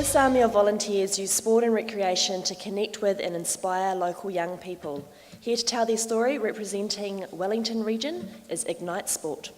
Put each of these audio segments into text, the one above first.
This army of volunteers use sport and recreation to connect with and inspire local young people. Here to tell their story, representing Wellington region, is Ignite Sport.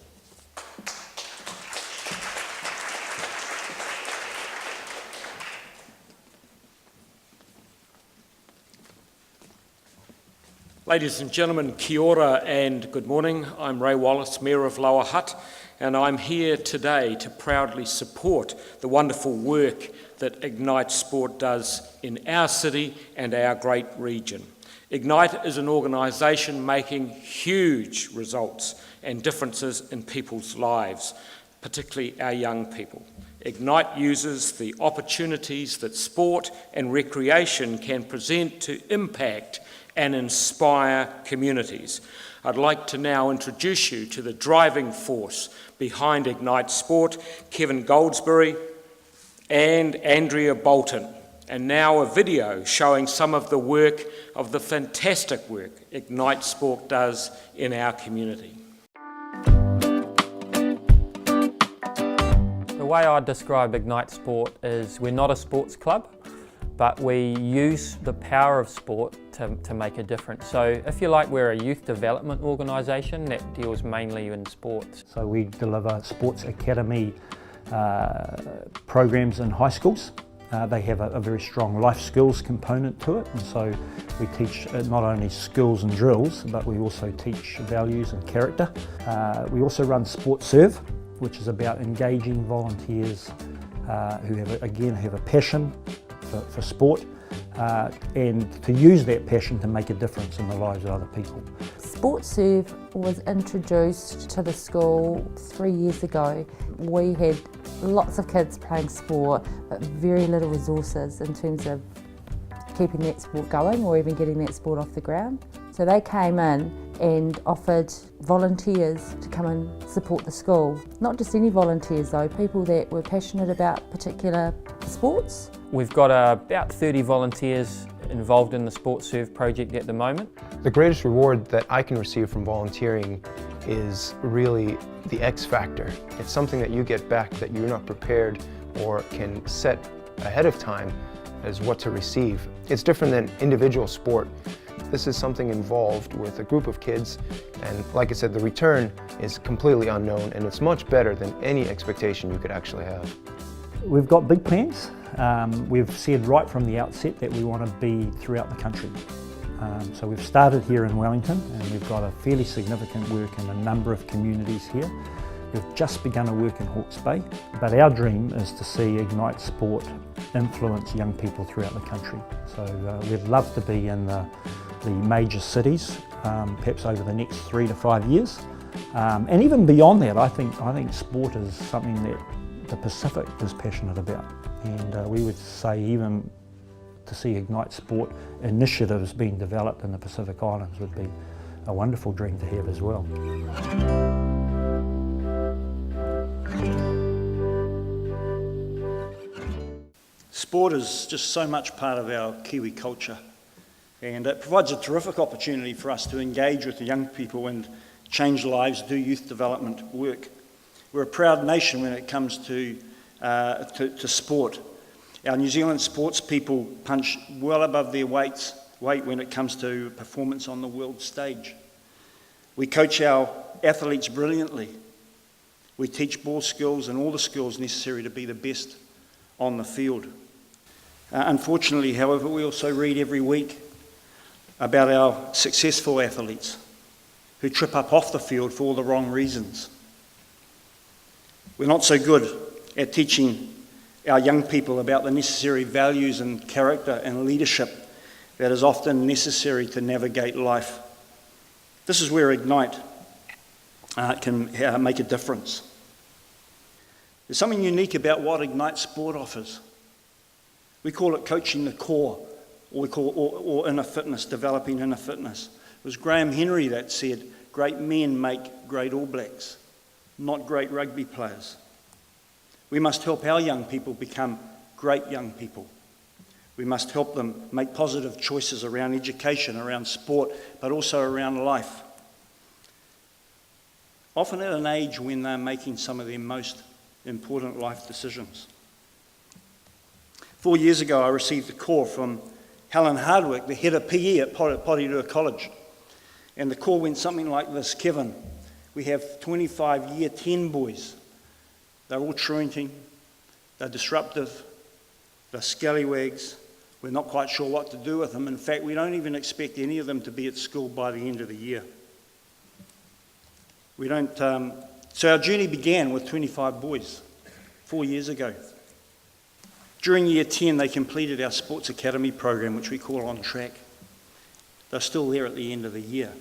Ladies and gentlemen, kia ora and good morning. I'm Ray Wallace, Mayor of Lower Hutt, and I'm here today to proudly support the wonderful work that Ignite Sport does in our city and our great region. Ignite is an organisation making huge results and differences in people's lives, particularly our young people. Ignite uses the opportunities that sport and recreation can present to impact and inspire communities. I'd like to now introduce you to the driving force behind Ignite Sport, Kevin Goldsberry and Andrea Bolton. And now a video showing some of the fantastic work Ignite Sport does in our community. The way I describe Ignite Sport is we're not a sports club, but we use the power of sport to make a difference. So if you like, we're a youth development organisation that deals mainly in sports. So we deliver sports academy programs in high schools. They have a very strong life skills component to it, and so we teach not only skills and drills, but we also teach values and character. We also run Sport Serve, which is about engaging volunteers who have a passion for sport and to use that passion to make a difference in the lives of other people. Sport Serve was introduced to the school 3 years ago. We had lots of kids playing sport, but very little resources in terms of keeping that sport going or even getting that sport off the ground. So they came in and offered volunteers to come and support the school. Not just any volunteers though, people that were passionate about particular sports. We've got about 30 volunteers involved in the Sport Serve project at the moment. The greatest reward that I can receive from volunteering is really the X factor. It's something that you get back that you're not prepared or can set ahead of time as what to receive. It's different than individual sport. This is something involved with a group of kids, and like I said, the return is completely unknown, and it's much better than any expectation you could actually have. We've got big plans. We've said right from the outset that we want to be throughout the country. So we've started here in Wellington, and we've got a fairly significant work in a number of communities here. We've just begun to work in Hawke's Bay, but our dream is to see Ignite Sport influence young people throughout the country. So we'd love to be in the major cities, perhaps over the next 3 to 5 years. And even beyond that, I think sport is something that the Pacific is passionate about. And we would say even to see Ignite Sport initiatives being developed in the Pacific Islands would be a wonderful dream to have as well. Sport is just so much part of our Kiwi culture, and it provides a terrific opportunity for us to engage with the young people and change lives, do youth development work. We're a proud nation when it comes to sport. Our New Zealand sports people punch well above their weight when it comes to performance on the world stage. We coach our athletes brilliantly. We teach ball skills and all the skills necessary to be the best on the field. Unfortunately, however, we also read every week about our successful athletes who trip up off the field for all the wrong reasons. We're not so good at teaching our young people about the necessary values and character and leadership that is often necessary to navigate life. This is where Ignite can make a difference. There's something unique about what Ignite Sport offers. We call it coaching the core, or inner fitness, developing inner fitness. It was Graham Henry that said, "Great men make great All Blacks, not great rugby players." We must help our young people become great young people. We must help them make positive choices around education, around sport, but also around life. Often at an age when they're making some of their most important life decisions. 4 years ago, I received a call from Helen Hardwick, the head of PE at Porirua College. And the call went something like this: Kevin, we have 25 year 10 boys. They're all truanting, they're disruptive, they're scallywags. We're not quite sure what to do with them. In fact, we don't even expect any of them to be at school by the end of the year. So our journey began with 25 boys 4 years ago. During year 10, they completed our Sports Academy program, which we call On Track. They're still there at the end of the year.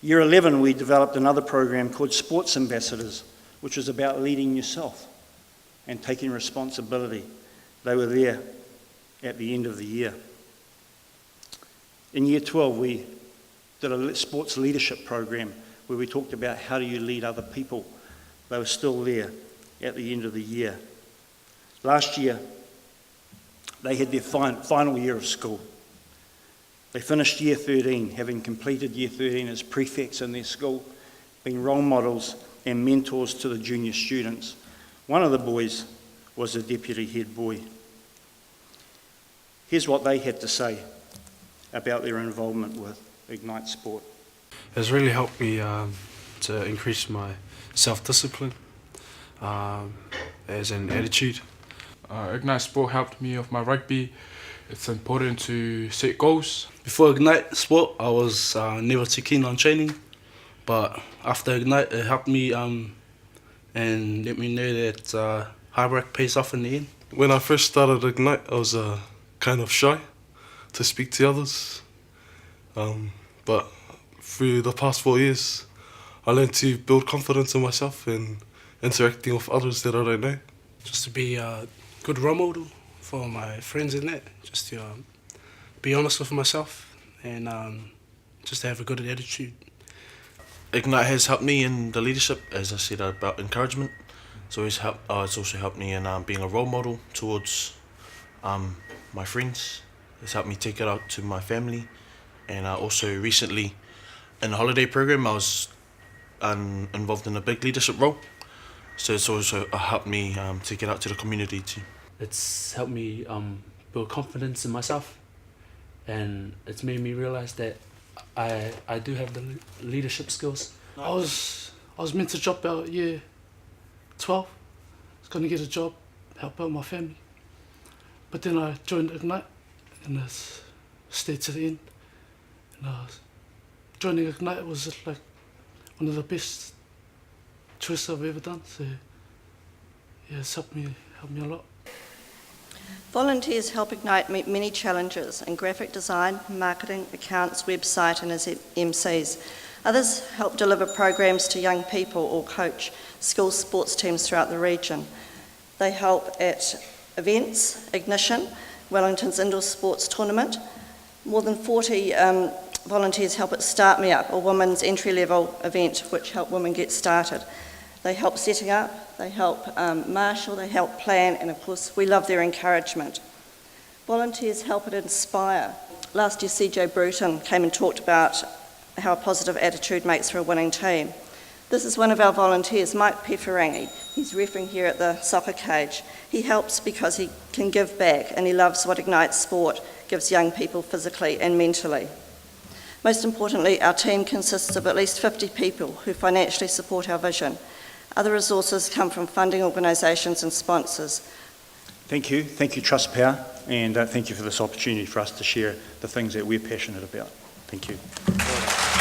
Year 11, we developed another program called Sports Ambassadors, which was about leading yourself and taking responsibility. They were there at the end of the year. In year 12, we did a sports leadership program where we talked about how do you lead other people. They were still there at the end of the year. Last year, they had their final year of school. They finished year 13, having completed year 13 as prefects in their school, being role models and mentors to the junior students. One of the boys was a deputy head boy. Here's what they had to say about their involvement with Ignite Sport. It's really helped me to increase my self-discipline as an attitude. Ignite Sport helped me with my rugby. It's important to set goals. Before Ignite Sport, I was never too keen on training, but after Ignite, it helped me and let me know that hard work pays off in the end. When I first started Ignite, I was kind of shy to speak to others, but through the past 4 years, I learned to build confidence in myself and interacting with others that I don't know. Just to be a good role model for my friends in that, just to be honest with myself and just to have a good attitude. Ignite has helped me in the leadership, as I said, about encouragement. It's also helped me in being a role model towards my friends. It's helped me take it out to my family, and also recently in the holiday program I was involved in a big leadership role, so it's also helped me take it out to the community too. It's helped me build confidence in myself, and it's made me realise that I do have the leadership skills. I was meant to drop out year 12. I was going to get a job, help out my family. But then I joined Ignite and I stayed to the end. And joining Ignite was like one of the best choices I've ever done. So yeah, it's helped me a lot. Volunteers help Ignite meet many challenges in graphic design, marketing, accounts, website and as MCs. Others help deliver programs to young people or coach school sports teams throughout the region. They help at events, Ignition, Wellington's indoor sports tournament. More than 40 volunteers help at Start Me Up, a women's entry-level event which help women get started. They help setting up, they help marshal, they help plan, and of course we love their encouragement. Volunteers help at Inspire. Last year CJ Bruton came and talked about how a positive attitude makes for a winning team. This is one of our volunteers, Mike Pefferangi. He's refereeing here at the soccer cage. He helps because he can give back and he loves what Ignite Sport gives young people physically and mentally. Most importantly, our team consists of at least 50 people who financially support our vision. Other resources come from funding organisations and sponsors. Thank you Trust Power, and thank you for this opportunity for us to share the things that we're passionate about. Thank you.